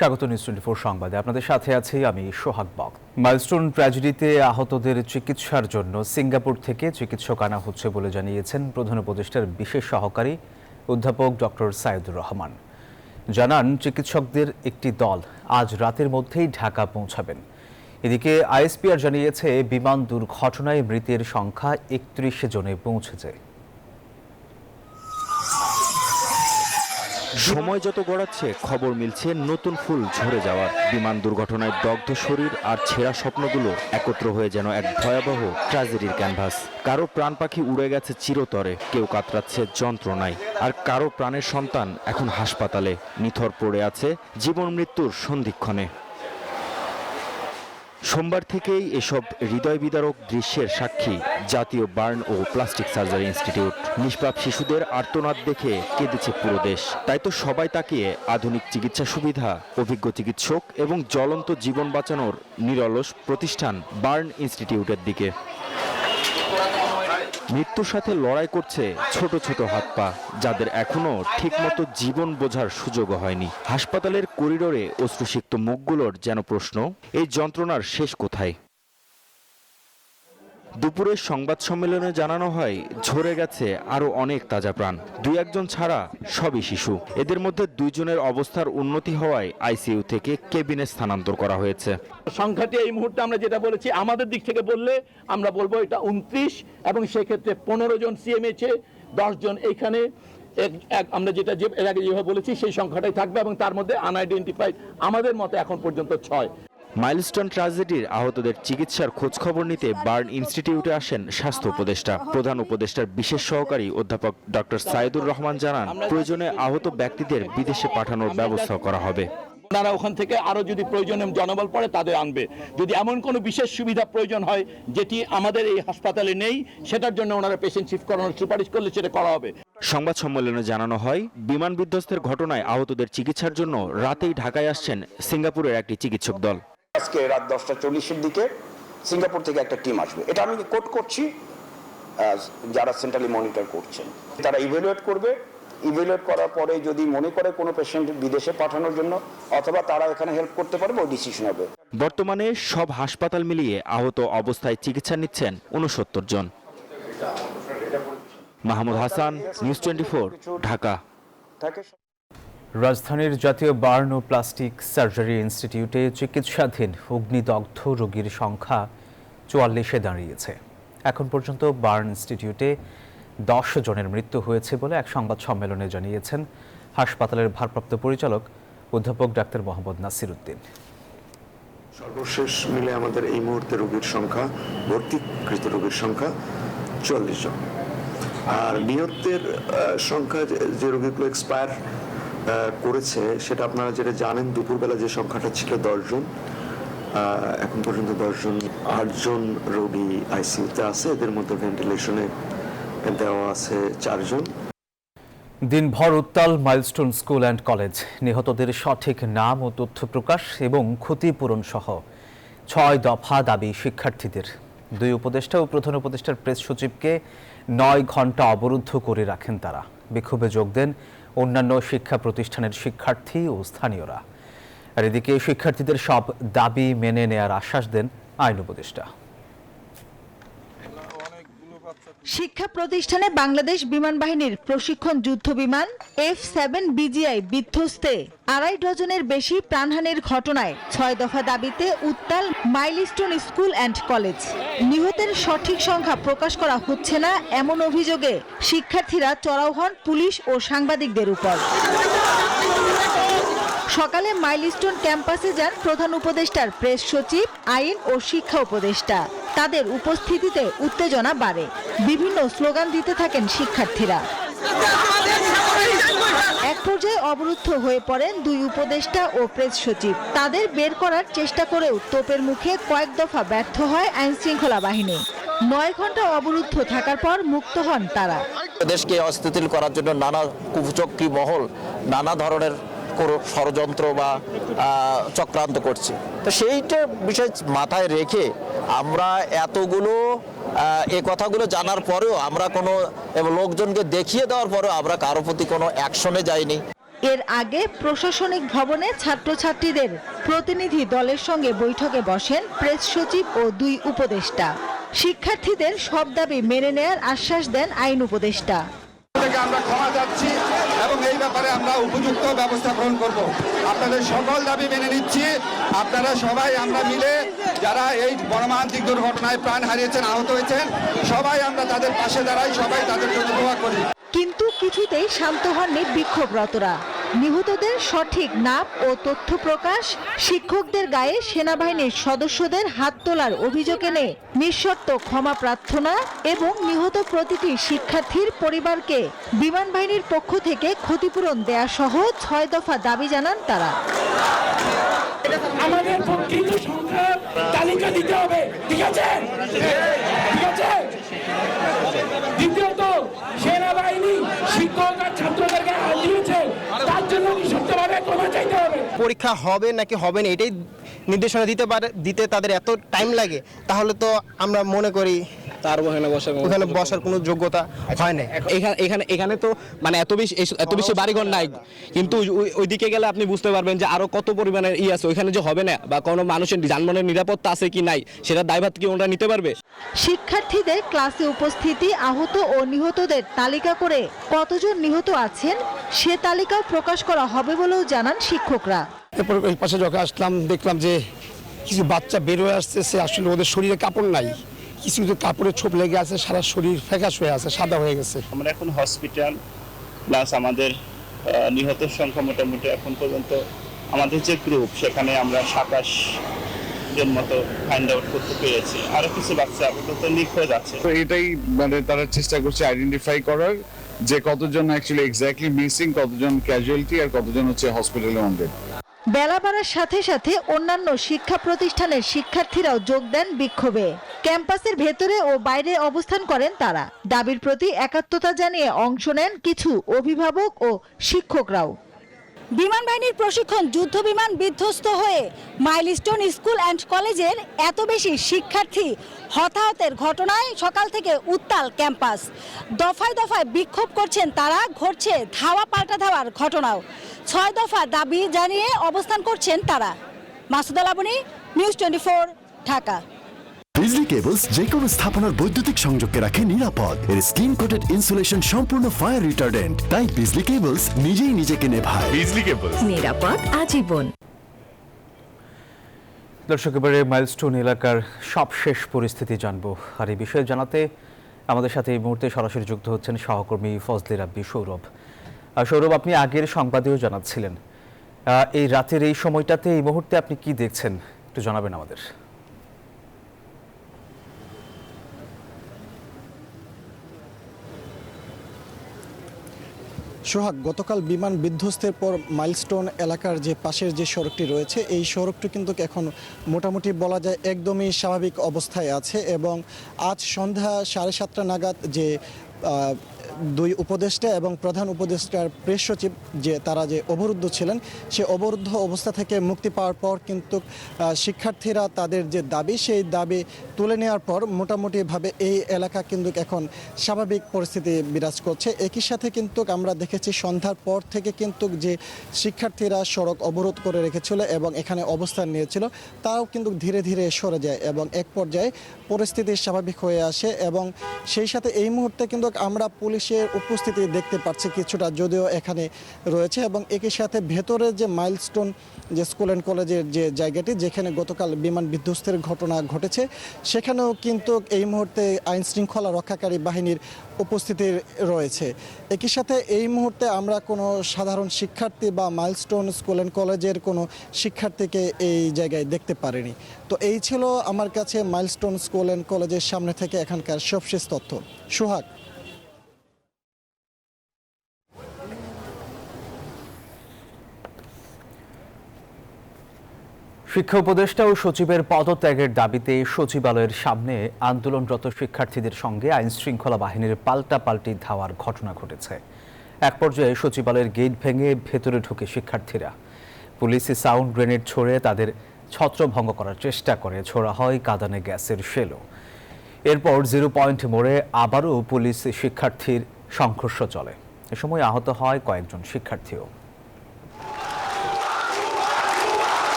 স্বাগত নিউজ 24 সংবাদে। আপনাদের সাথে আছি আমি সোহাগ বক। মাইলস্টোন ট্র্যাজেডিতে আহতদের চিকিৎসার জন্য সিঙ্গাপুর থেকে চিকিৎসক আনা হচ্ছে বলে জানিয়েছেন প্রধান উপদেষ্টার বিশেষ সহকারী অধ্যাপক ডক্টর সাইদুর রহমান। জানান, চিকিৎসকদের একটি দল আজ রাতের মধ্যেই ঢাকা পৌঁছাবেন। এদিকে আইএসপিআর জানিয়েছে, বিমান দুর্ঘটনায় মৃতের সংখ্যা ৩১ জনে পৌঁছেছে। সময় যত গড়াচ্ছে খবর মিলছে নতুন ফুল ঝরে যাওয়ার। বিমান দুর্ঘটনায় দগ্ধ শরীর আর ছেঁড়া স্বপ্নগুলো একত্র হয়ে যেন এক ভয়াবহ ট্র্যাজেডির ক্যানভাস। কারো প্রাণ পাখি উড়ে গেছে চিরতরে, কেউ কাতরাচ্ছে যন্ত্রণায়, আর কারো প্রাণের সন্তান এখন হাসপাতালে নিথর পড়ে আছে জীবন মৃত্যুর সন্ধিক্ষণে। সোমবার থেকেই এসব হৃদয় বিদারক দৃশ্যের সাক্ষী জাতীয় বার্ন ও প্লাস্টিক সার্জারি ইনস্টিটিউট। নিষ্পাপ শিশুদের আর্তনাদ দেখে কেঁদেছে পুরো দেশ। তাই তো সবাই তাকিয়ে আধুনিক চিকিৎসা সুবিধা, অভিজ্ঞ চিকিৎসক এবং জ্বলন্ত জীবন বাঁচানোর নিরলস প্রতিষ্ঠান বার্ন ইনস্টিটিউটের দিকে। মৃত্যুর সাথে লড়াই করছে ছোট ছোট হাত পা, যাদের এখনো ঠিকমতো জীবন বোঝার সুযোগও হয়নি। হাসপাতালের করিডোরে অশ্রুসিক্ত মুখগুলোর যেন প্রশ্ন, এই যন্ত্রণার শেষ কোথায়? দুপুরের সংবাদ সম্মেলনে জানানো হয়, ঝরে গেছে আরো অনেক তাজা প্রাণ। দুই একজন ছাড়া সবই শিশু। এদের মধ্যে 2 জনের অবস্থার উন্নতি হওয়ায় আইসিইউ থেকে কেবিনে স্থানান্তর করা হয়েছে। সংখ্যাটি এই মুহূর্তে আমরা যেটা বলেছি, আমাদের দিক থেকে বললে আমরা বলবো এটা 29, এবং সেক্ষেত্রে 15 জন সিএমএইচে, 10 জন এইখানে। আমরা যেটা এর আগে যেভাবে বলেছি সেই সংখ্যাটাই থাকবে, এবং তার মধ্যে আনআইডেন্টিফাইড আমাদের মতে এখন পর্যন্ত 6। মাইলস্টোন ট্র্যাজেডির আহতদের চিকিৎসার খোঁজখবর নিতে বার্ন ইনস্টিটিউটে আসেন স্বাস্থ্য উপদেষ্টা। প্রধান উপদেষ্টার বিশেষ সহকারী অধ্যাপক ডক্টর সাইদুর রহমান জানান, প্রয়োজনে আহত ব্যক্তিদের বিদেশে পাঠানোর ব্যবস্থা করা হবে। ওনারা ওখান থেকে আরো যদি প্রয়োজনে জনবল পড়ে তাদের আনবে। যদি এমন কোনো বিশেষ সুবিধা প্রয়োজন হয় যেটি আমাদের এই হাসপাতালে নেই, সেটার জন্য ওনারা পেশেন্ট শিফট করানোর সুপারিশ করলে সেটা করা হবে। সংবাদ সম্মেলনে জানানো হয়, বিমান বিধ্বস্তের ঘটনায় আহতদের চিকিৎসার জন্য রাতেই ঢাকায় আসছেন সিঙ্গাপুরের একটি চিকিৎসক দল। আজকে রাত 10:40-এর দিকে সিঙ্গাপুর থেকে একটা টিম আসবে। এটা আমি কোট করছি, যারা সেন্ট্রালি মনিটর করছেন তারা ইভ্যালুয়েট করবে। ইভ্যালুয়েট করার পরে যদি মনে করে কোনো পেশেন্ট বিদেশে পাঠানোর জন্য অথবা তারা এখানে হেল্প করতে পারবে, ওই ডিসিশন হবে। বর্তমানে সব হাসপাতাল মিলিয়ে আহত অবস্থায় চিকিৎসা নিচ্ছেন 69 জন। মাহমুদ হাসান, নিউজ 24, ঢাকা। রাজধানীর জাতীয় বার্ন ও প্লাস্টিক সার্জারি ইনস্টিটিউটে চিকিৎসাধীন অগ্নিদগ্ধ রোগীর সংখ্যা 44-এ দাঁড়িয়েছে। এখন পর্যন্ত বার্ন ইনস্টিটিউটে 10 জনের মৃত্যু হয়েছে বলে এক সংবাদ সম্মেলনে জানিয়েছেন হাসপাতালের ভারপ্রাপ্ত পরিচালক অধ্যাপক ডাক্তার মোহাম্মদ নাসির উদ্দিন। সর্বশেষ মিলে আমাদের এই মুহূর্তে রোগীর সংখ্যা, ভর্তিকৃত রোগীর সংখ্যা 44 জন। আর নিহতের সংখ্যা, যে রোগীগুলো এক্সপায়ার করেছে, সেটা আপনারা যেটা জানেন, দুপুরবেলা যে সংখ্যাটা ছিল 10 জন, এখন পর্যন্ত 10 জন। 8 জন রোগী আইসিইউতে আছে, এদের মধ্যে ভেন্টিলেশনে দেওয়া আছে 4 জন। দিনভর উত্তাল মাইলস্টোন স্কুল অ্যান্ড কলেজ। নিহতদের সঠিক নাম ও তথ্য প্রকাশ এবং ক্ষতিপূরণ সহ 6 দফা দাবি শিক্ষার্থীদের। 2 উপদেষ্টা ও প্রধান উপদেষ্টার প্রেস সচিবকে 9 ঘণ্টা অবরুদ্ধ করে রাখেন তারা। বিক্ষোভে যোগ দেন অন্যান্য শিক্ষা প্রতিষ্ঠানের শিক্ষার্থী ও স্থানীয়রা। আর এদিকে শিক্ষার্থীদের সব দাবি মেনে নেয়ার আশ্বাস দেন আইন উপদেষ্টা। শিক্ষা প্রতিষ্ঠানে বাংলাদেশ বিমান বাহিনীর প্রশিক্ষণ যুদ্ধ বিমান F-7 BGI বিধ্বস্তে 2.5 ডজনের বেশি প্রাণহানির ঘটনায় 6 দফা দাবিতে উত্তাল মাইলস্টোন স্কুল অ্যান্ড কলেজ। নিহতের সঠিক সংখ্যা প্রকাশ করা হচ্ছে না, এমন অভিযোগে শিক্ষার্থীরা চড়াও হন পুলিশ ও সাংবাদিকদের উপর। সকালে মাইলস্টোন ক্যাম্পাসে যান প্রধান উপদেষ্টার প্রেস সচিব, আইন ও শিক্ষা উপদেষ্টা। তাদের উপস্থিতিতে উত্তেজনা বাড়ে। বিভিন্ন স্লোগান দিতে থাকেন শিক্ষার্থীরা। এক পর্যায়ে অবরুদ্ধ হয়ে পড়েন 2 উপদেষ্টা ও প্রেস সচিব। তাদের বের করার চেষ্টা করেও তোপের মুখে কয়েক দফা ব্যর্থ হয় আইন শৃঙ্খলা বাহিনী। 9 ঘণ্টা অবরুদ্ধ থাকার পর মুক্ত হন তারা। দেশকে অস্থিতিশীল করার জন্য নানা কুচক্রী মহল নানা ধরনের ষড়যন্ত্র বা চক্রান্ত করছে। তো সেইটা বিষয় মাথায় রেখে আমরা এতগুলো এই কথাগুলো জানার পরেও আমরা কোনো লোকজনকে দেখিয়ে দেওয়ার পরেও আমরা কারো প্রতি কোনো অ্যাকশনে যাইনি। এর আগে প্রশাসনিক ভবনে ছাত্রছাত্রীদের প্রতিনিধি দলের সঙ্গে বৈঠকে বসেন প্রেস সচিব ও 2 উপদেষ্টা। শিক্ষার্থীদের সব দাবি মেনে নেয়ার আশ্বাস দেন আইন উপদেষ্টা। আমরা ক্ষমা চাচ্ছি এবং এই ব্যাপারে আমরা উপযুক্ত ব্যবস্থা গ্রহণ করব। আপনাদের সকল দাবি মেনে নিচ্ছি। আপনারা সবাই আমরা মিলে যারা এই মর্মান্তিক দুর্ঘটনায় প্রাণ হারিয়েছেন, আহত হয়েছেন, সবাই আমরা তাদের পাশে দাঁড়াই, সবাই তাদের জন্য দোয়া করি। কিন্তু কিছুতেই শান্ত হননি বিক্ষোভরতরা। নিহতদের সঠিক নাম ও তথ্য প্রকাশ, শিক্ষকদের গায়ে সেনাবাহিনীর সদস্যদের হাত তোলার অভিযোগ এনে নিঃশর্ত ক্ষমা প্রার্থনা এবং নিহত প্রতিটি শিক্ষার্থীর পরিবারকে বিমান বাহিনীর পক্ষ থেকে ক্ষতিপূরণ দেয়া সহ 6 দফা দাবি জানান তারা। আমাদের প্রকৃত সংখ্যার তালিকা দিতে হবে, ঠিক আছে? ঠিক আছে। দ্বিতীয়ত, সেনাবাহিনী শিক্ষক আর ছাত্রদেরকে হাত দিয়েছে, তার জন্য সত্যভাবে ক্ষমা চাইতে হবে। পরীক্ষা হবে নাকি হবে না এটাই নির্দেশনা দিতে তাদের এত টাইম লাগে, তাহলে তো আমরা মনে করি তার ওখানে বসার কোনো যোগ্যতা হয় না। এখানে তো মানে এত বেশি বাড়িঘর নাই, কিন্তু ওইদিকে গেলে আপনি বুঝতে পারবেন যে আরো কত পরিমাণে আছে ওইখানে, যে হবে না বা কোনো মানুষের যানবাহনের নিরাপত্তা আছে কি নাই সেটা দায়ভার কি ওনারা নিতে পারবে? শিক্ষার্থীদের ক্লাসে উপস্থিতি, আহত ও নিহতদের তালিকা করে কতজন নিহত আছেন সে তালিকাও প্রকাশ করা হবে বলেও জানান শিক্ষকরা। এরপর ওই পাশে যখন আসলাম দেখলাম যে কিছু বাচ্চা বের হয়ে আসতেছে, আসলে ওদের শরীরে কাপড় নাই, কিছু কিছু কাপড়ে ছোপ লেগে আছে, সারা শরীর ফ্যাকাশ হয়ে আছে, সাদা হয়ে গেছে। আমরা এখন হসপিটাল প্লাস আমাদের নিহতের সংখ্যা মোটামুটি এখন পর্যন্ত আমাদের যে গ্রুপ সেখানে আমরা 27 জন মতো ফাইন্ড আউট করতে পেরেছি। আরো কিছু বাচ্চা আপাতত নিখোঁজ আছে। তো এটাই মানে তারা চেষ্টা করছে আইডেন্টিফাই করার যে কতজন অ্যাকচুয়ালি এক্স্যাক্টলি মিসিং, কতজন ক্যাজুয়ালিটি আর কতজন হচ্ছে হসপিটালে ওয়ান্টেড। বেলা বাড়ার সাথে সাথে অন্যান্য শিক্ষা প্রতিষ্ঠানের শিক্ষার্থীরাও যোগ দেন বিক্ষোভে। ক্যাম্পাসের ভেতরে ও বাইরে অবস্থান করেন তারা। দাবির প্রতি একাত্মতা জানিয়ে অংশ নেন কিছু অভিভাবক ও শিক্ষকরাও। বিমান বাহিনীর প্রশিক্ষণ যুদ্ধ বিমান বিধ্বস্ত হয়ে মাইলস্টোন স্কুল অ্যান্ড কলেজের এত বেশি শিক্ষার্থী হতাহতের ঘটনায় সকাল থেকে উত্তাল ক্যাম্পাস। দফায় দফায় বিক্ষোভ করছেন তারা, ঘটছে ধাওয়া পাল্টা ধাওয়ার ঘটনাও। 6 দফা দাবি জানিয়ে অবস্থান করছেন তারা। মাসুদা লাবনী, নিউজ 24, ঢাকা। বিজলি কেবলস যে কোনো স্থাপনার বৈদ্যুতিক সংযোগকে রাখে নিরাপদ। এর স্কিন কোটেড ইনসুলেশন সম্পূর্ণ ফায়ার রিটার্ডেন্ট, তাই বিজলি কেবলস নিজেই নিজেকে নেভায়। বিজলি কেবলস, নিরাপদ আজীবন। দর্শক, এবারে মাইলস্টোন এলাকার সবশেষ পরিস্থিতি জানবো, আর এই বিষয়ে জানাতে আমাদের সাথে এই মুহূর্তে সরাসরি যুক্ত হচ্ছেন সহকর্মী ফজলে রাব্বি সৌরভ। সৌরভ, আপনি আগের সংবাদেও জানাচ্ছিলেন, এই রাতের এই সময়টাতে এই মুহূর্তে আপনি কি দেখছেন একটু জানাবেন আমাদের। সোহাগ, গতকাল বিমান বিধ্বস্তের পর মাইলস্টোন এলাকার যে পাশের যে সড়কটি রয়েছে এই সড়কটি কিন্তু এখন মোটামুটি বলা যায় একদমই স্বাভাবিক অবস্থায় আছে, এবং আজ সন্ধ্যা 7:30 নাগাদ যে 2 উপদেষ্টা এবং প্রধান উপদেষ্টার প্রেস সচিব যে তারা যে অবরুদ্ধ ছিলেন, সে অবরুদ্ধ অবস্থা থেকে মুক্তি পাওয়ার পর কিন্তু শিক্ষার্থীরা তাদের যে দাবি সেই দাবি তুলে নেওয়ার পর মোটামুটিভাবে এই এলাকা কিন্তু এখন স্বাভাবিক পরিস্থিতি বিরাজ করছে। একই সাথে কিন্তু আমরা দেখেছি সন্ধ্যার পর থেকে কিন্তু যে শিক্ষার্থীরা সড়ক অবরোধ করে রেখেছিল এবং এখানে অবস্থান নিয়েছিল তাও কিন্তু ধীরে ধীরে সরে যায় এবং এক পর্যায়ে পরিস্থিতি স্বাভাবিক হয়ে আসে। এবং সেই সাথে এই মুহূর্তে কিন্তু আমরা পুলিশের উপস্থিতি দেখতে পাচ্ছি কিছুটা, যদিও এখানে রয়েছে। এবং একই সাথে ভেতরে যে মাইলস্টোন যে স্কুল অ্যান্ড কলেজের যে জায়গাটি যেখানে গতকাল বিমান বিধ্বস্তের ঘটনা ঘটেছে সেখানেও কিন্তু এই মুহূর্তে আইন শৃঙ্খলা রক্ষাকারী বাহিনীর উপস্থিতি রয়েছে। একই সাথে এই মুহূর্তে আমরা কোনো সাধারণ শিক্ষার্থী বা মাইলস্টোন স্কুল অ্যান্ড কলেজের কোনো শিক্ষার্থীকে এই জায়গায় দেখতে পারিনি। তো এই ছিল আমার কাছে মাইলস্টোন স্কুল অ্যান্ড কলেজের সামনে থেকে এখানকার সবশেষ তথ্য। সোহাগ। শিক্ষা উপদেষ্টা ও সচিবের পদত্যাগের দাবিতে সচিবালয়ের সামনে আন্দোলনরত শিক্ষার্থীদের সঙ্গে আইন শৃঙ্খলা বাহিনীর পাল্টাপাল্টি ধাওয়ার ঘটনা ঘটেছে। এক পর্যায়ে সচিবালয়ের গেট ভেঙে ভেতরে ঢুকে শিক্ষার্থীরা পুলিশ সাউন্ড গ্রেনেড ছড়ে তাদের ছত্রভঙ্গ করার চেষ্টা করে। ছোড়া হয় কাঁদানে গ্যাসের শেলও। এরপর 0 পয়েন্ট মোড়ে আবারও পুলিশ শিক্ষার্থীর সংঘর্ষ চলে। এ সময় আহত হয় কয়েকজন শিক্ষার্থীও।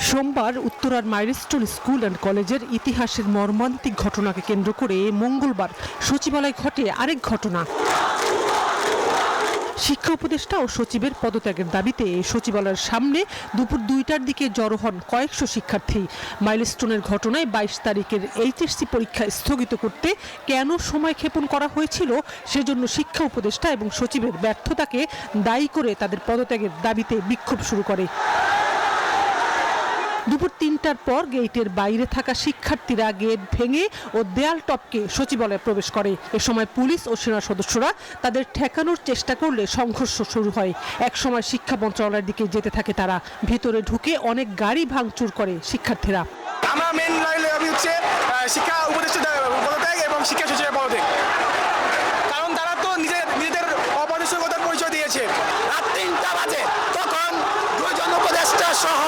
সোমবার উত্তরার মাইলস্টোন স্কুল অ্যান্ড কলেজের ইতিহাসের মর্মান্তিক ঘটনাকে কেন্দ্র করে মঙ্গলবার সচিবালয়ে ঘটে আরেক ঘটনা। শিক্ষা উপদেষ্টা ও সচিবের পদত্যাগের দাবিতে সচিবালয়ের সামনে দুপুর 2টার দিকে জড়ো হন কয়েকশো শিক্ষার্থী। মাইলস্টোনের ঘটনায় 22 তারিখের এইচএসসি পরীক্ষা স্থগিত করতে কেন সময় ক্ষেপণ করা হয়েছিল সেজন্য শিক্ষা উপদেষ্টা এবং সচিবের ব্যর্থতাকে দায়ী করে তাদের পদত্যাগের দাবিতে বিক্ষোভ শুরু করে। দুপুর 3টার পর গেটের বাইরে থাকা শিক্ষার্থীরা গেট ভেঙে ও দেয়াল টপকে সচিবালয়ে প্রবেশ করে। এ সময় পুলিশ ও সেনা সদস্যরা তাদের ঠেকানোর চেষ্টা করলে সংঘর্ষ শুরু হয়। একসময় শিক্ষা মন্ত্রণালয়ের দিকে যেতে থাকে তারা। ভিতরে ঢুকে অনেক গাড়ি ভাঙচুর করে শিক্ষার্থীরা। আমরা মেন দাবি হচ্ছে শিক্ষা উপদেষ্টা পদত্যাগ এবং শিক্ষা সচিবের পদত্যাগ, কারণ তারা তো নিজেদের অপদার্থকতার পরিচয় দিয়েছে। রাত 3টা বাজে তখন দুজন উপদেষ্টা সহ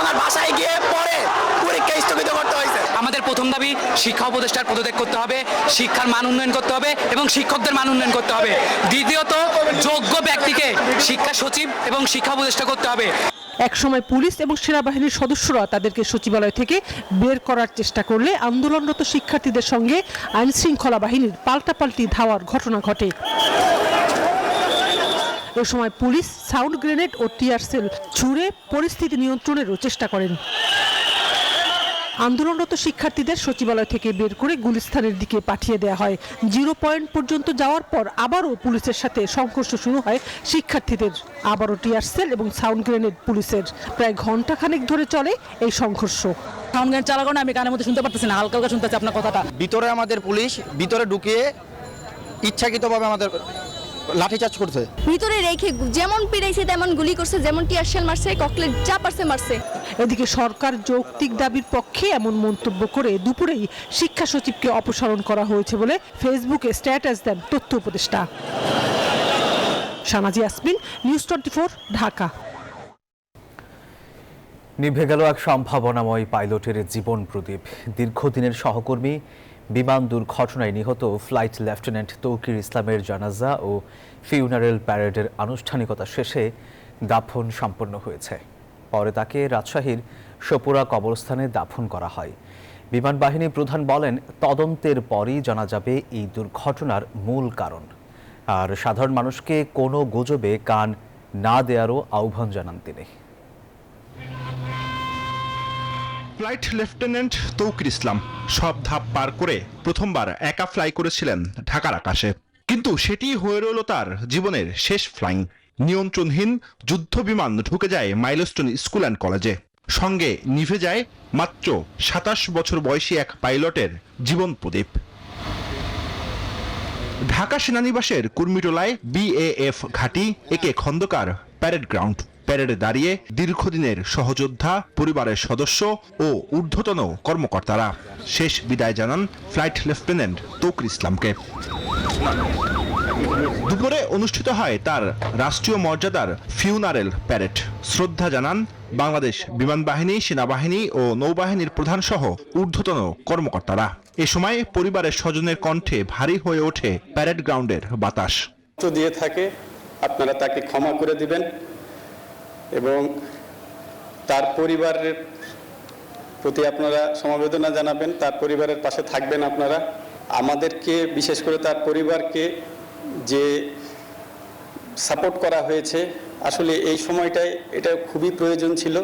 ওনার বাসায় গিয়ে পরে পরীক্ষা স্থগিত করতে হয়েছে। আমাদের প্রথম দাবি শিক্ষা উপদেষ্টার পদত্যাগ করতে হবে, শিক্ষার মান উন্নয়ন করতে হবে এবং শিক্ষকদের মান উন্নয়ন করতে হবে। দ্বিতীয়ত যোগ্য ব্যক্তিকে শিক্ষা সচিব এবং শিক্ষা উপদেষ্টা করতে হবে। একসময় পুলিশ এবং সেনাবাহিনীর সদস্যরা তাদেরকে সচিবালয় থেকে বের করার চেষ্টা করলে আন্দোলনরত শিক্ষার্থীদের সঙ্গে আইন শৃঙ্খলা বাহিনীর পাল্টাপাল্টি ধাওয়ার ঘটনা ঘটে। এ সময় পুলিশ সাউন্ড গ্রেনেড ও টিয়ার সেল ছুড়ে পরিস্থিতি নিয়ন্ত্রণেরও চেষ্টা করেন। আন্দোলনরত শিক্ষার্থীদের সচিবালয় থেকে বের করে গুলিস্তানের দিকে পাঠিয়ে দেওয়া হয়। 0 পয়েন্ট পর্যন্ত যাওয়ার পর আবারও পুলিশের সাথে সংঘর্ষ শুরু হয় শিক্ষার্থীদের। আবারও টিয়ার সেল এবং সাউন্ড গ্রেনেড পুলিশের। প্রায় ঘণ্টাখানেক ধরে চলে এই সংঘর্ষ। সাউন্ড গ্রেনেড চালার কারণে আমি কানের মধ্যে শুনতে পারতেছি না, হালকা হালকা শুনতেছি আপনার কথাটা। ভিতরে আমাদের পুলিশ ভিতরে ঢুকিয়ে ইচ্ছাকৃতভাবে আমাদের লাঠিচার্জ করছে। ভিতরে রেখে যেমন পিড়াইছে তেমন গুলি করছে, যেমন টিয়ার শেল মারছে, ককলেট যা পারছে মারছে। এদিকে সরকার যৌক্তিক দাবির পক্ষে এমন মন্তব্য করে দুপুরেই শিক্ষা সচিবকে অপসারণ করা হয়েছে বলে ফেসবুকে স্ট্যাটাস দেন তথ্য উপদেষ্টা। শানাজি ইয়াসমিন, নিউজ 24, ঢাকা। নিভে গেল এক সম্ভাবনাময় পাইলটের জীবন প্রদীপ। দীর্ঘদিনের সহকর্মী বিমান দুর্ঘটনায় নিহত ফ্লাইট লেফটেন্যান্ট তৌকির ইসলামের জানাজা ও ফিউনারেল প্যারেডের আনুষ্ঠানিকতা শেষে দাফন সম্পন্ন হয়েছে। পরে তাকে রাজশাহীর সপুরা কবরস্থানে দাফন করা হয়। বিমান বাহিনী প্রধান বলেন, তদন্তের পরই জানা যাবে এই দুর্ঘটনার মূল কারণ। আর সাধারণ মানুষকে কোনো গুজবে কান না দেওয়ারও আহ্বান জানান তিনি। ফ্লাইট লেফটেন্যান্ট তৌকির ইসলাম সব ধাপ পার করে প্রথমবার একা ফ্লাই করেছিলেন ঢাকার আকাশে, কিন্তু সেটি হয়ে রইল তার জীবনের শেষ ফ্লাইং। নিয়ন্ত্রণহীন যুদ্ধ বিমান ঢুকে যায় মাইলস্টোন স্কুল অ্যান্ড কলেজে। সঙ্গে নিভে যায় মাত্র 27 বছর বয়সী এক পাইলটের জীবন প্রদীপ। ঢাকা সেনানিবাসের কুর্মিটোলায় BAF ঘাঁটি, একে খন্দকার প্যারেড গ্রাউন্ড। প্যারেডে দাঁড়িয়ে দীর্ঘদিনের সহযোদ্ধা, পরিবারের সদস্য ও ঊর্ধ্বতন কর্মকর্তারা শেষ বিদায় জানান ফ্লাইট লেফটেন্যান্ট তৌকির ইসলামকে। দুপুরে অনুষ্ঠিত হয় তার রাষ্ট্রীয় মর্যাদার ফিউনারেল প্যারেড। শ্রদ্ধা জানান বাংলাদেশ বিমান বাহিনী, সেনাবাহিনী ও নৌবাহিনীর প্রধান সহ ঊর্ধ্বতন কর্মকর্তারা। এ সময় পরিবারের স্বজনের কণ্ঠে ভারী হয়ে ওঠে প্যারেড গ্রাউন্ডের বাতাস। দিয়ে থাকে আপনারা তাকে ক্ষমা করে দিবেন এবং তার পরিবারের প্রতি আপনারা সমবেদনা জানাবেন, তার পরিবারের পাশে থাকবেন আপনারা। আমাদেরকে, বিশেষ করে তার পরিবারকে যে সাপোর্ট করা হয়েছে, আসলে এই সময়টায় এটা খুবই প্রয়োজন ছিল।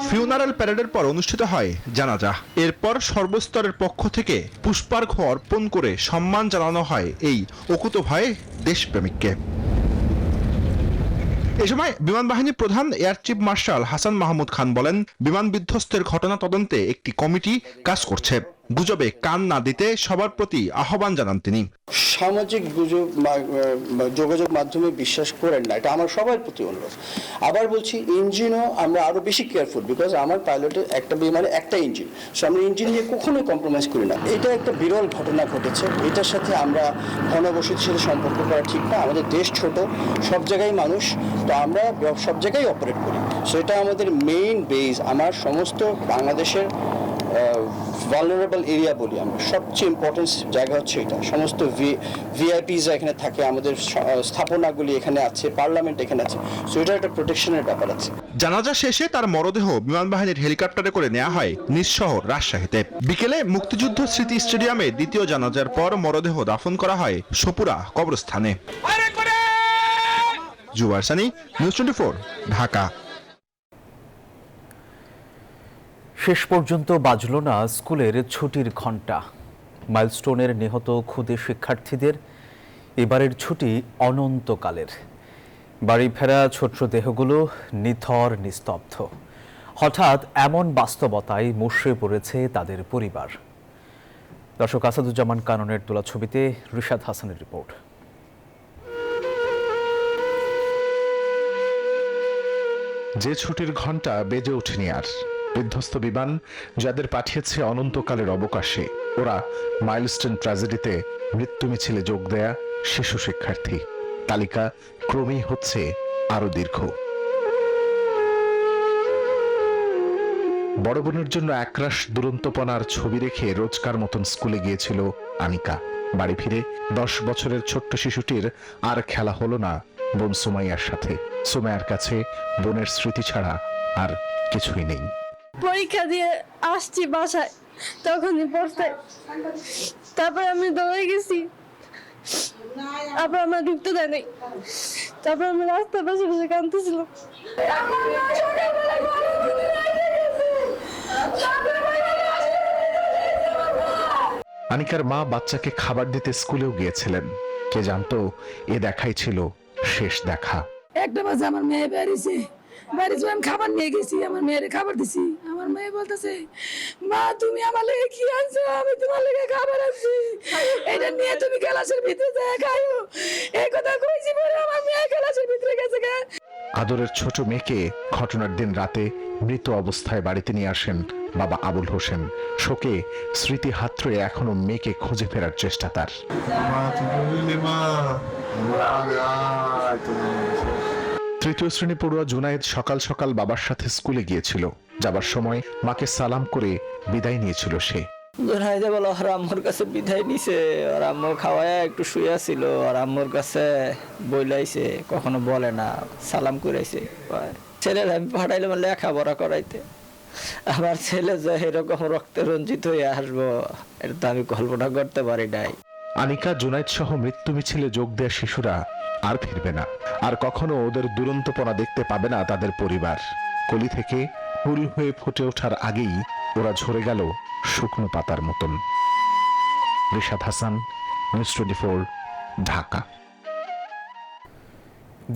ফিউনারেল প্যারেডের পর অনুষ্ঠিত হয় জানাজা। এরপর সর্বস্তরের পক্ষ থেকে পুষ্পার্ঘ্য অর্পণ করে সম্মান জানানো হয় এই অকুতোভয় দেশপ্রেমিককে। এ সময় বিমান বাহিনী প্রধান air chief marshal Hasan Mahmud Khan বলেন, বিমান বিধ্বস্তের ঘটনা তদন্তে একটি কমিটি কাজ করছে। গুজবে কান না দিতে সবার প্রতি আহ্বান জানান তিনি। সামাজিক গুজব যোগাযোগ মাধ্যমে বিশ্বাস করেন না, এটা আমার সবার প্রতি অনুরোধ। আবার বলছি, ইঞ্জিনও আমরা আরো বেশি কেয়ারফুল, বিকজ আমার পাইলটের একটা বিমানে একটা ইঞ্জিন, সো আমরা ইঞ্জিন নিয়ে কখনোই কম্প্রোমাইজ করি না। এটা একটা বিরল ঘটনা ঘটেছে, এটার সাথে আমরা ঘনবসতির সাথে সম্পর্ক করা ঠিক না। আমাদের দেশ ছোট, সব জায়গায় মানুষ, তো আমরা সব জায়গায় অপারেট করি। সো এটা আমাদের মেইন বেস। আমার সমস্ত বাংলাদেশের ভালনারেবল এরিয়া বলি আমরা, সবচেয়ে ইম্পর্টেন্ট জায়গা হচ্ছে এটা। সমস্ত ভিআইপিস এখানে থাকে, আমাদের স্থাপনাগুলি এখানে আছে, পার্লামেন্ট এখানে আছে, সো এটা একটা প্রোটেকশনের ব্যাপার আছে। জানাজা শেষে তার মরদেহ বিমান বাহিনীর হেলিকপ্টারে করে নেওয়া হয় নিজ শহর রাজশাহীতে। বিকেলে মুক্তিযুদ্ধ স্মৃতি স্টেডিয়ামে দ্বিতীয় জানাজার পর মরদেহ দাফন করা হয় সপুরা কবরস্থানে। জুবার সানি, নিউজ 24, ঢাকা। শেষ পর্যন্ত বাজল না স্কুলের ছুটির ঘণ্টা। মাইলস্টোনের নিহত ক্ষুদে শিক্ষার্থীদের এবারের ছুটি অনন্তকালের। বাড়ি ফেরা ছোট্ট দেহগুলো নিথর নিস্তব্ধ। হঠাৎ এমন বাস্তবতায় মুষড়ে পড়েছে তাদের পরিবার। দর্শক, আসাদুজ্জামান কাননের তোলা ছবিতে রিশাদ হাসানের রিপোর্ট। যে ছুটির ঘণ্টা বেজে ওঠেনি আর। বিধ্বস্ত বিমান যাদের পাঠিয়েছে অনন্তকালের অবকাশে, ওরা মাইলস্টোন ট্র্যাজেডিতে মৃত্যু মিছিলে যোগ দেয়া শিশু শিক্ষার্থী। তালিকা ক্রমেই হচ্ছে আরো দীর্ঘ। বড় বোনের জন্য একরাশ দুরন্তপনার ছবি রেখে রোজকার মতন স্কুলে গিয়েছিল আনিকা। বাড়ি ফিরে 10 বছরের ছোট্ট শিশুটির আর খেলা হলো না বোন সুমাইয়ার সাথে। সুমাইয়ার কাছে বোনের স্মৃতি ছাড়া আর কিছুই নেই। পরীক্ষা দিয়ে আসছি বাসায়, তখনই পড়তে, তারপর আমি দৌড়ে গেছি, তারপর আমার ঢুকতে দেয় নাই, তারপর আমি রাস্তার পাশে বসে কাঁদতেছিলাম। আনিকার মা বাচ্চাকে খাবার দিতে স্কুলেও গিয়েছিলেন। কে জানতো এ দেখাই ছিল শেষ দেখা। একটা বাজে আমার মেয়ে বেরিয়েছে, আমি খাবার নিয়ে গেছি, আমার মেয়ের খাবার দিছি। আমার মেয়ে বলতেছে, মা তুমি আমার লেগে কি আনছো? আমি তোমার লেগে খাবার আনছি, এটা নিয়ে তুমি ক্লাসের ভিতরে যায় খাইও। এই কথা কইছি পরে আমার মেয়ে ক্লাসের ভিতরে গেছে। আদরের ছোট মেয়েকে ঘটনার দিন রাতে মৃত অবস্থায় বাড়িতে নিয়ে আসেন বাবা আবুল হোসেন। শোকে স্মৃতি হাতড়ে এখনো মেয়েকে খুঁজে ফেরার চেষ্টা তার। তৃতীয় শ্রেণী পড়ুয়া জুনায়েদ সকাল সকাল বাবার সাথে স্কুলে গিয়েছিল। যাবার সময় মাকে সালাম করে বিদায় নিয়েছিল সে। জুনায়েদে বলো আর আম্মুর কাছে বিদায় নিছে, আর আম্মু খাওয়ায় একটু শুয়ে ছিল, আর আম্মুর কাছে বইলাইছে, কখনো বলে না, সালাম করাইছে। ছেলের আমি পাঠাইলাম লেখাপড়া করাইতে, আমার ছেলে যে এরকম রক্তে রঞ্জিত হয়ে আসবো এটা তো আমি কল্পনা করতে পারি নাই। আনিকা, জুনায়েদ সহ মৃত্যু মিছিলে যোগ দেয়া শিশুরা আর ফিরবে না। আর কখনো ওদের দুরন্তপনা দেখতে পাবে না তাদের পরিবার। কলি থেকে ফুল হয়ে ফুটে ওঠার আগেই ওরা ঝরে গেল শুকনো পাতার মতন। রিশাদ হাসান, নিউজ 24, ঢাকা।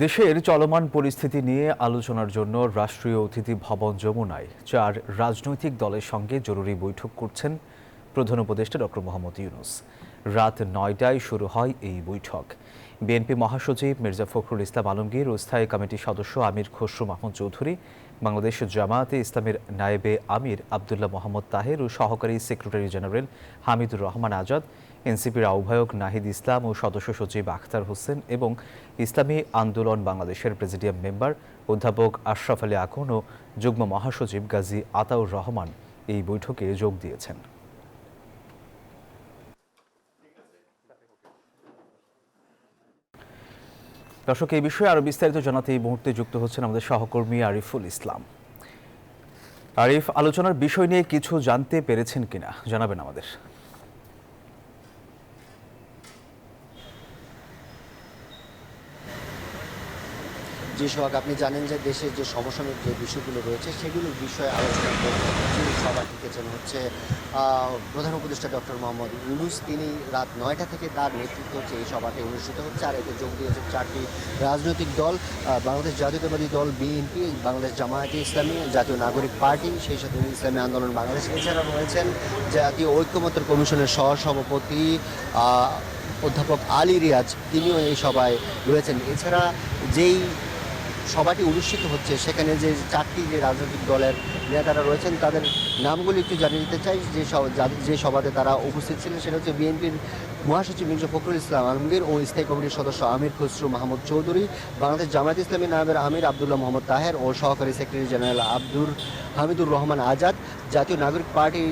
দেশের চলমান পরিস্থিতি নিয়ে আলোচনার জন্য রাষ্ট্রীয় অতিথি ভবন যমুনায় 4 রাজনৈতিক দলের সঙ্গে জরুরি বৈঠক করছেন প্রধান উপদেষ্টা ডক্টর মোহাম্মদ ইউনূস। রাত 9টায় শুরু হয় এই বৈঠক। বিএনপি মহাসচিব মির্জা ফখরুল ইসলাম আলমগীর ও স্থায়ী কমিটির সদস্য আমির খসরু মাহমুদ চৌধুরী, বাংলাদেশ জামায়াতে ইসলামের নায়েবে আমির আবদুল্লাহ মোহাম্মদ তাহের ও সহকারী সেক্রেটারি জেনারেল হামিদুর রহমান আজাদ, এনসিপির আহ্বায়ক নাহিদ ইসলাম ও সদস্য সচিব আখতার হোসেন এবং ইসলামী আন্দোলন বাংলাদেশের প্রেসিডিয়াম মেম্বার অধ্যাপক আশরাফ আলী আকন ও যুগ্ম মহাসচিব গাজী আতাউর রহমান এই বৈঠকে যোগ দিয়েছেন। দর্শক, এই বিষয়ে আরো বিস্তারিত জানাতে এই মুহূর্তে যুক্ত হচ্ছেন আমাদের সহকর্মী আরিফুল ইসলাম। আরিফ, আলোচনার বিষয় নিয়ে কিছু জানতে পেরেছেন কিনা জানাবেন আমাদের। যে সোহাগ, আপনি জানেন যে দেশের যে সমসাময়িক যে বিষয়গুলো রয়েছে সেগুলোর বিষয়ে আলোচনা করতে সভা ডেকেছেন হচ্ছে প্রধান উপদেষ্টা ডক্টর মোহাম্মদ ইউনূস। তিনি রাত 9টা থেকে তার নেতৃত্ব হচ্ছে এই সভাটি অনুষ্ঠিত হচ্ছে। আর এতে যোগ দিয়েছেন 4টি রাজনৈতিক দল, বাংলাদেশ জাতীয়তাবাদী দল বিএনপি, বাংলাদেশ জামায়াতে ইসলামী, জাতীয় নাগরিক পার্টি, সেই সাথে ইসলামী আন্দোলন বাংলাদেশ। এছাড়া রয়েছেন জাতীয় ঐক্যমত্য কমিশনের সহসভাপতি অধ্যাপক আলী রিয়াজ, তিনিও এই সভায় রয়েছেন। এছাড়া যেই সভাটি অনুষ্ঠিত হচ্ছে সেখানে যে 4টি যে রাজনৈতিক দলের নেতারা রয়েছেন তাদের নামগুলি একটু জানিয়ে দিতে চাই। যে সভাতে তারা উপস্থিত ছিলেন সেটা হচ্ছে বিএনপির মহাসচিব মির্জা ফখরুল ইসলাম আলমগীর ও স্থায়ী কমিটির সদস্য আমির খসরু মাহমুদ চৌধুরী, বাংলাদেশ জামায়াত ইসলামী নায়েবের আমির আব্দুল্লাহ মোহাম্মদ তাহের ও সহকারী সেক্রেটারি জেনারেল হামিদুর রহমান আজাদ, জাতীয় নাগরিক পার্টি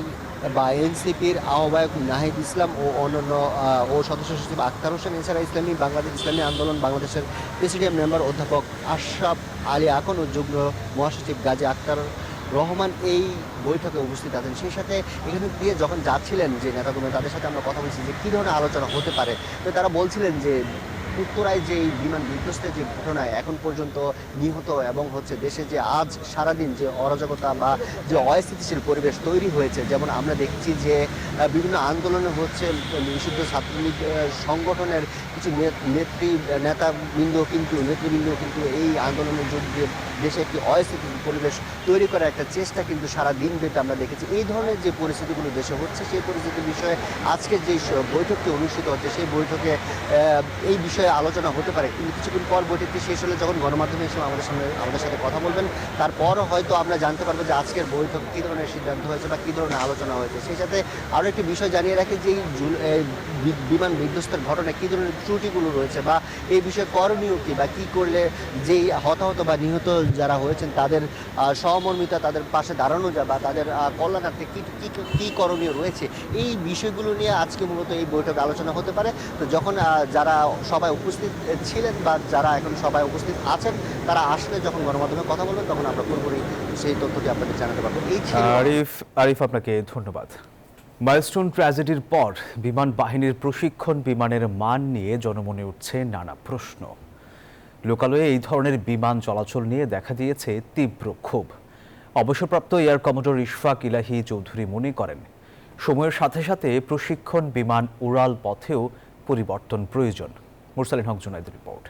বা এনসিপির আহ্বায়ক নাহিদ ইসলাম ও অন্যান্য ও সদস্য সচিব আখতার হোসেন, এছাড়া বাংলাদেশ ইসলামী আন্দোলন বাংলাদেশের প্রেসিডিয়াম মেম্বার অধ্যাপক আশরাফ আলী আকন ও যুগ্ম মহাসচিব গাজী আখতার রহমান এই বৈঠকে উপস্থিত আছেন। সেই সাথে এখানে দিয়ে যখন যাচ্ছিলেন যে নেতাগুলো তাদের সাথে আমরা কথা বলছি যে কী ধরনের আলোচনা হতে পারে, তো তারা বলছিলেন যে উত্তরায় যে বিমান বিধ্বস্তের যে ঘটনায় এখন পর্যন্ত নিহত এবং দেশে যে আজ সারাদিন যে অরাজকতা বা যে অস্থিতিশীল পরিবেশ তৈরি হয়েছে, যেমন আমরা দেখছি যে বিভিন্ন আন্দোলনে নিষিদ্ধ ছাত্রলীগ সংগঠনের কিছু নেতৃবৃন্দ কিন্তু এই আন্দোলনের যোগ দিয়ে দেশে একটি অস্থিতিশীল পরিবেশ তৈরি করার একটা চেষ্টা কিন্তু সারা দিন ব্যাপী আমরা দেখেছি। এই ধরনের যে পরিস্থিতিগুলো দেশে হচ্ছে সেই পরিস্থিতির বিষয়ে আজকের যে বৈঠকটি অনুষ্ঠিত হচ্ছে সেই বৈঠকে এই বিষয়ে আলোচনা হতে পারে, কিন্তু কিছুক্ষণ পর বৈঠকটি শেষ হলে যখন গণমাধ্যমে এসে আমাদের সাথে কথা বলবেন তারপর হয়তো আমরা জানতে পারবো যে আজকের বৈঠক কী ধরনের সিদ্ধান্ত হয়েছে বা কী ধরনের আলোচনা হয়েছে। সেই সাথে আরও একটি বিষয় জানিয়ে রাখি যে বিমান বিধ্বস্তের ঘটনায় কী ধরনের ত্রুটিগুলো রয়েছে বা এই বিষয়ে করণীয় কী বা কী করলে যেই হতাহত বা নিহত যারা হয়েছেন তাদের সহমর্মিতা, তাদের পাশে দাঁড়ানো যায় বা তাদের কল্যাণার্থে কী করণীয় রয়েছে, এই বিষয়গুলো নিয়ে আজকে মূলত এই বৈঠক আলোচনা হতে পারে। তো যখন যারা সবাই উপস্থিত ছিলেন বা যারা এখন সবাই উপস্থিত আছেন তারা আসলে যখন গণমাধ্যমে কথা বলবেন তখন আমরা পুরোপুরি সেই তথ্যটি আপনাদের জানাতে পারবো। এই আরিফ, আপনাকে ধন্যবাদ। মাইলস্টোন ট্র্যাজেডির পর বিমান বাহিনীর প্রশিক্ষণ বিমানের মান নিয়ে জনমনে উঠছে নানা প্রশ্ন। লোকালয়ে এই ধরনের বিমান চলাচল নিয়ে দেখা দিয়েছে তীব্র ক্ষোভ। অবসরপ্রাপ্ত এয়ার কমোডোর ইশফাক ইলাহি চৌধুরী মনে করেন, সময়ের সাথে সাথে প্রশিক্ষণ বিমান উড়াল পথেও পরিবর্তন প্রয়োজন। মুরসালিন হক জুনাইদের রিপোর্ট।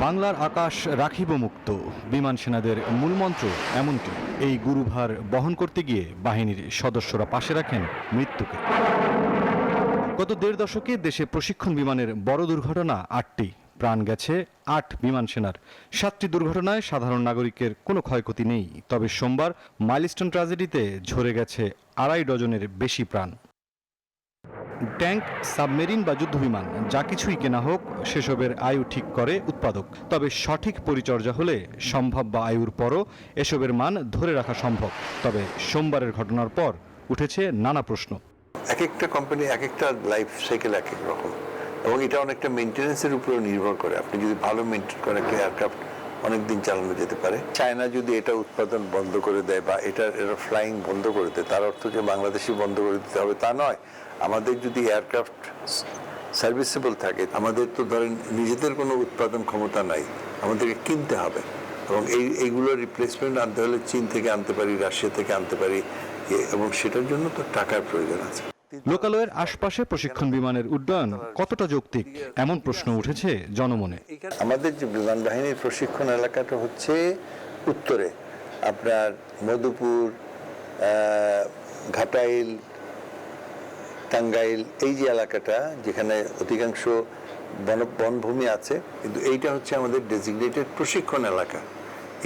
বাংলার আকাশ রাখিব মুক্ত, বিমান সেনাদের মূলমন্ত্র এমনটি। এই গুরুভার বহন করতে গিয়ে বাহিনীর সদস্যরা পাশে রাখেন মৃত্যুকে। গত 1.5 দশকে দেশে প্রশিক্ষণ বিমানের বড় দুর্ঘটনা 8টি, প্রাণ গেছে 8 বিমান সেনার। 7টি দুর্ঘটনায় সাধারণ নাগরিকের কোনো ক্ষয়ক্ষতি নেই, তবে সোমবার মাইলস্টোন ট্র্যাজেডিতে ঝরে গেছে 2.5 ডজনের বেশি প্রাণ। ট্যাঙ্ক, সাবমেরিন বা যুদ্ধবিমান যা কিছুই কেনা হোক, সেসবের আয়ু ঠিক করে উৎপাদক। তবে সঠিক পরিচর্যা হলে সম্ভাব্য আয়ুর পরও এসবের মান ধরে রাখা সম্ভব। তবে সোমবারের ঘটনার পর উঠেছে নানা প্রশ্ন। এক একটা কোম্পানি এক একটা লাইফ সাইকেল এক এক রকম, এবং এটা অনেকটা মেনটেন্যান্সের উপরে নির্ভর করে। আপনি যদি ভালো মেনটেন করেন একটা এয়ারক্রাফট অনেকদিন চালানো যেতে পারে। চায়না যদি এটা উৎপাদন বন্ধ করে দেয় বা এটা ফ্লাইং বন্ধ করে দেয়, তার অর্থ যে বাংলাদেশি বন্ধ করে দিতে হবে তা নয়। আমাদের যদি এয়ারক্রাফট সার্ভিসেবল থাকে, আমাদের তো ধরেন নিজেদের কোনো উৎপাদন ক্ষমতা নাই, আমাদেরকে কিনতে হবে, এবং এইগুলোর রিপ্লেসমেন্ট আনতে হলে চীন থেকে আনতে পারি, রাশিয়া থেকে আনতে পারি, এবং সেটার জন্য তো টাকার প্রয়োজন আছে। লোকালয়ের আশপাশে প্রশিক্ষণ বিমানের উড্ডয়ন কতটা যৌক্তিক, এমন প্রশ্ন উঠেছে জনমনে। আমাদের যে বিমান বাহিনীর প্রশিক্ষণ এলাকাটা হচ্ছে উত্তরে, আপনার মধুপুর, ঘাটাইল, টাঙ্গাইল, এই যে এলাকাটা যেখানে অধিকাংশ বনভূমি আছে, কিন্তু এইটা হচ্ছে আমাদের ডেজিগনেটেড প্রশিক্ষণ এলাকা।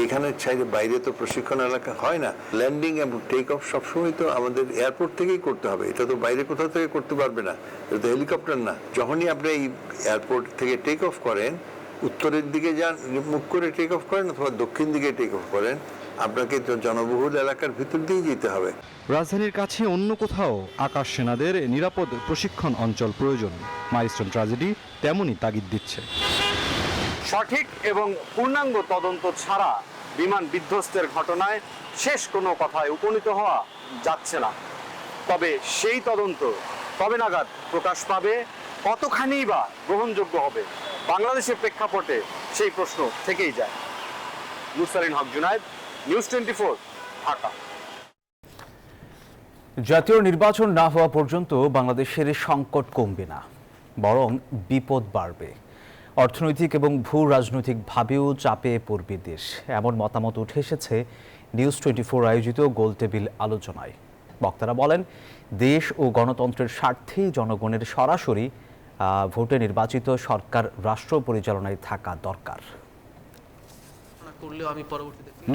এখানে বাইরে তো প্রশিক্ষণ এলাকা হয় না। ল্যান্ডিং এবং টেক অফ সবসময় তো আমাদের এয়ারপোর্ট থেকেই করতে হবে, এটা তো বাইরে কোথাও থেকে করতে পারবে না, এটা তো হেলিকপ্টার না। যখনই আপনি এই এয়ারপোর্ট থেকে টেক অফ করেন, উত্তরের দিকে যান, মুখ করে টেক অফ করেন অথবা দক্ষিণ দিকে টেক অফ করেন, আপনাকে তো জনবহুল এলাকার ভিতর দিয়ে যেতে হবে। রাজধানীর কাছে অন্য কোথাও আকাশ সেনাদের নিরাপদ প্রশিক্ষণ অঞ্চল প্রয়োজন। মাইলস্টোন ট্র্যাজেডি তেমনই তাগিদ দিচ্ছে। সঠিক এবং পূর্ণাঙ্গ তদন্ত ছাড়া বিমান বিধ্বস্তের ঘটনায় শেষ কোনো কথায় উপনীত হওয়া যাচ্ছে না। তবে সেই তদন্ত কবে নাগাদ প্রকাশ পাবে, কতখানি বা গ্রহণযোগ্য হবে, বাংলাদেশের প্রেক্ষাপটে সেই প্রশ্ন থেকেই যায়। মুরসালিন হক জুনায়েদ, নিউজ 24, ঢাকা। জাতীয় নির্বাচন না হওয়া পর্যন্ত বাংলাদেশের সংকট কমবে না, বরং বিপদ বাড়বে। অর্থনৈতিক এবং ভূ রাজনৈতিকভাবেও চাপে পড়বে দেশ, এমন মতামত উঠে এসেছে নিউজ 24 আয়োজিত গোলটেবিল আলোচনায়। বক্তারা বলেন, দেশ ও গণতন্ত্রের স্বার্থেই জনগণের সরাসরি ভোটে নির্বাচিত সরকার রাষ্ট্র পরিচালনায় থাকা দরকার।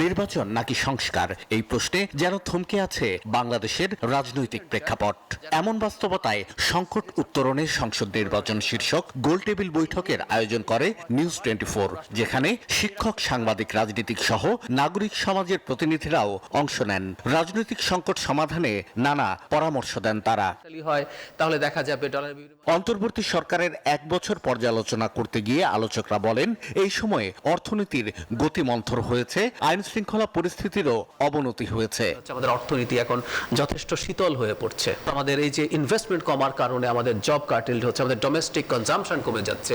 নির্বাচন নাকি সংস্কার, এই প্রশ্নে যেন থমকে আছে বাংলাদেশের রাজনৈতিক প্রেক্ষাপট। এমন বাস্তবতায় সংকট উত্তরণে সংসদ নির্বাচন শীর্ষক গোলটেবিল বৈঠকের আয়োজন করে নিউজ 24, যেখানে শিক্ষক, সাংবাদিক, রাজনীতিক সহ নাগরিক সমাজের প্রতিনিধিরাও অংশ নেন। রাজনৈতিক সংকট সমাধানে নানা পরামর্শ দেন তারা। তাহলে দেখা যাবে অন্তর্বর্তী সরকারের 1 বছর পর্যালোচনা করতে গিয়ে আলোচকরা বলেন, এই সময়ে অর্থনীতির গতিমন্থর হয়েছে, আইন শৃঙ্খলা পরিস্থিতিরও অবনতি হয়েছে। আমাদের অর্থনীতি এখন যথেষ্ট শীতল হয়ে পড়ছে। আমাদের এই যে ইনভেস্টমেন্ট কমার কারণে আমাদের জব কার্টেলড হচ্ছে, আমাদের ডোমেস্টিক কনজাম্পশন কমে যাচ্ছে।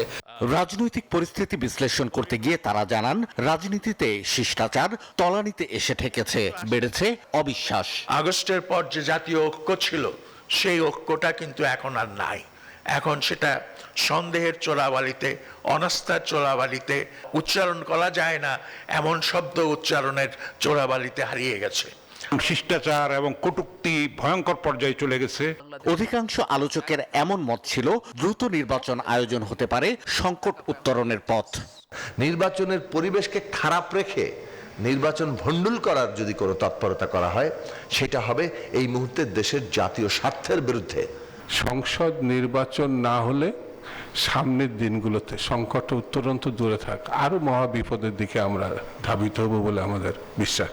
রাজনৈতিক পরিস্থিতি বিশ্লেষণ করতে গিয়ে তারা জানান, রাজনীতিতে শিষ্টাচার তলানিতে এসে ঠেকেছে, বেড়েছে অবিশ্বাস। আগস্টের পর যে জাতীয় ঐক্য ছিল, সেই ঐক্যটা কিন্তু এখন আর নাই। এখন সেটা সন্দেহের চোরাবালিতে, অনাস্থার চোরাবালিতে, উচ্চারণ করা যায় না এমন শব্দ উচ্চারণের চোরাবালিতে হারিয়ে গেছে। শিষ্টাচার এবং কটূক্তি ভয়ঙ্কর পর্যায়ে চলে গেছে। অধিকাংশ আলোচকের এমন মত ছিল, দ্রুত নির্বাচন আয়োজন হতে পারে সংকট উত্তরণের পথ। নির্বাচনের পরিবেশকে খারাপ রেখে নির্বাচন ভণ্ডুল করার যদি কোনো তৎপরতা করা হয়, সেটা হবে এই মুহূর্তে দেশের জাতীয় স্বার্থের বিরুদ্ধে। সংসদ নির্বাচন না হলে সামনের দিনগুলোতে সংকট উত্তরণ তো দূরে থাক, আরো মহা বিপদের দিকে আমরা ধাবিত হব বলে আমাদের বিশ্বাস।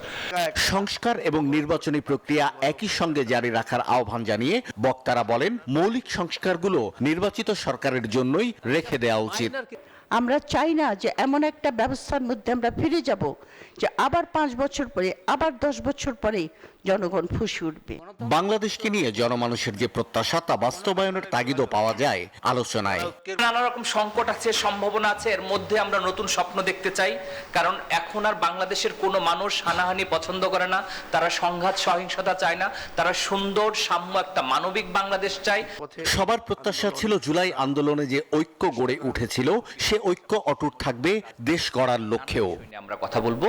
সংস্কার এবং নির্বাচনী প্রক্রিয়া একই সঙ্গে জারি রাখার আহ্বান জানিয়ে বক্তারা বলেন, মৌলিক সংস্কারগুলো নির্বাচিত সরকারের জন্যই রেখে দেওয়া উচিত। আমরা চাই না যে এমন একটা ব্যবস্থার মধ্যে আমরা ফিরে যাব যে আবার 5 বছর পরে, আবার 10 বছর পরে জনগণ ফুঁসে উঠবে। বাংলাদেশকে নিয়ে জনমানুষের যে প্রত্যাশা, তা বাস্তবায়নের তাগিদও পাওয়া যায় আলোচনায়। নানা রকম সংকট আছে, সম্ভাবনা আছে, এর মধ্যে আমরা নতুন স্বপ্ন দেখতে চাই। কারণ এখন আর বাংলাদেশের কোনো মানুষ হানাহানি পছন্দ করে না, তারা সংঘাত সহিংসতা চায় না, তারা সুন্দর, সাম্য একটা মানবিক বাংলাদেশ চায়। সবার প্রত্যাশা ছিল জুলাই আন্দোলনে যে ঐক্য গড়ে উঠেছিল, সে ঐক্য অটুট থাকবে দেশ গড়ার লক্ষ্যেও। আমরা কথা বলবো।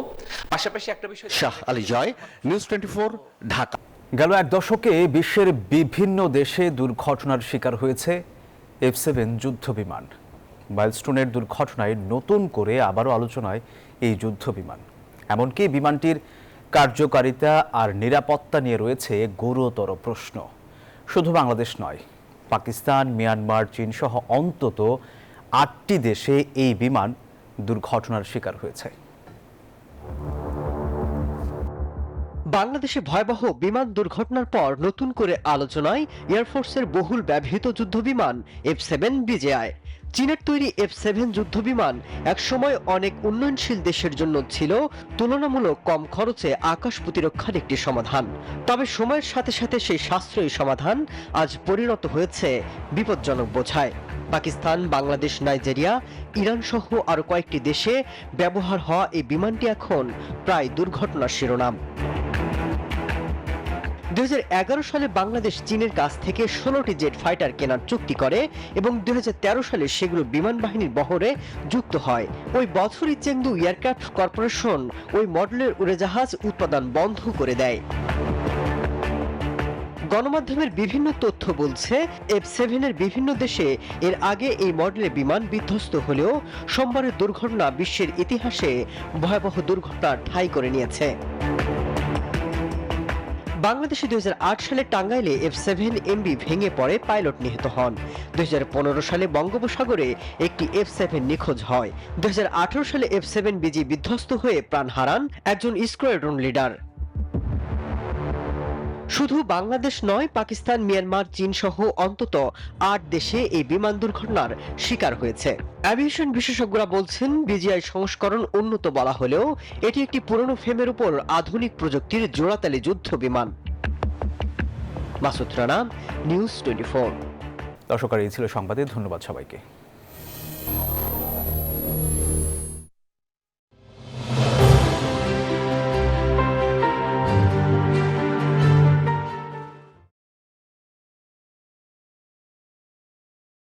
পাশাপাশি একটা বিষয়, শাহ আলী জয়, নিউজ 24, ঢাকা। গেল 1 দশকে বিশ্বের বিভিন্ন দেশে দুর্ঘটনার শিকার হয়েছে F7 যুদ্ধ বিমান। মাইলস্টোনের দুর্ঘটনায় নতুন করে আবারও আলোচনায় এই যুদ্ধ বিমান। এমনকি বিমানটির কার্যকারিতা আর নিরাপত্তা নিয়ে রয়েছে গুরুতর প্রশ্ন। শুধু বাংলাদেশ নয়, পাকিস্তান, মিয়ানমার, চীন সহ অন্তত 8টি দেশে এই বিমান দুর্ঘটনার শিকার হয়েছে। বাংলাদেশে ভয়াবহ বিমান দুর্ঘটনার পর নতুন করে আলোচনায় এয়ারফোর্সের বহুল ব্যবহৃত যুদ্ধবিমান F7 বিজিআই। চীনের তৈরি F7 যুদ্ধবিমান একসময় অনেক উন্নয়নশীল দেশের জন্য ছিল তুলনামূলক কম খরচে আকাশ প্রতিরক্ষার একটি সমাধান। তবে সময়ের সাথে সাথে সেই সাশ্রয়ী সমাধান আজ পরিণত হয়েছে বিপজ্জনক বোঝায়। পাকিস্তান, বাংলাদেশ, নাইজেরিয়া, ইরান সহ আরো কয়েকটি দেশে ব্যবহার হওয়া এই বিমানটি এখন প্রায় দুর্ঘটনার শিরোনাম। 2011 সালে বাংলাদেশ চীনের কাছ থেকে 16টি জেট ফাইটার কেনার চুক্তি করে এবং 2013 সালে সেগুলো বিমান বাহিনীর বহরে যুক্ত হয়। ওই বছরই চেংদু এয়ারক্রাফট কর্পোরেশন ওই মডেলের উড়োজাহাজ উৎপাদন বন্ধ করে দেয়। গণমাধ্যমের বিভিন্ন তথ্য বলছে, F7 এর বিভিন্ন দেশে এর আগে এই মডেলের বিমান বিধ্বস্ত হলেও সোমবারের দুর্ঘটনা বিশ্বের ইতিহাসে ভয়াবহ দুর্ঘটনার ঠাঁই করে নিয়েছে। বাংলাদেশে 2008 সালে টাঙ্গাইলে F7MB ভেঙে পড়ে, পাইলট নিহত হন। 2015 সালে বঙ্গোপসাগরে একটি F7 নিখোঁজ হয়। 2018 সালে F7BG বিধ্বস্ত হয়ে প্রাণ হারান একজন স্কোয়াড্রন লিডার। শুধু বাংলাদেশ নয়, পাকিস্তান, মিয়ানমার, চীন সহ অন্তত 8 দেশে এই বিমান দুর্ঘটনার শিকার হয়েছে। অ্যাভিয়েশন বিশেষজ্ঞরা বলছেন, বিজিআই সংস্করণ উন্নত বলা হলেও এটি একটি পুরনো ফ্রেমের উপর আধুনিক প্রযুক্তির জোড়াতালি যুদ্ধ বিমান। মাসুদ রানা, নিউজ 24। দর্শক, এই ছিল সংবাদে। ধন্যবাদ সবাইকে।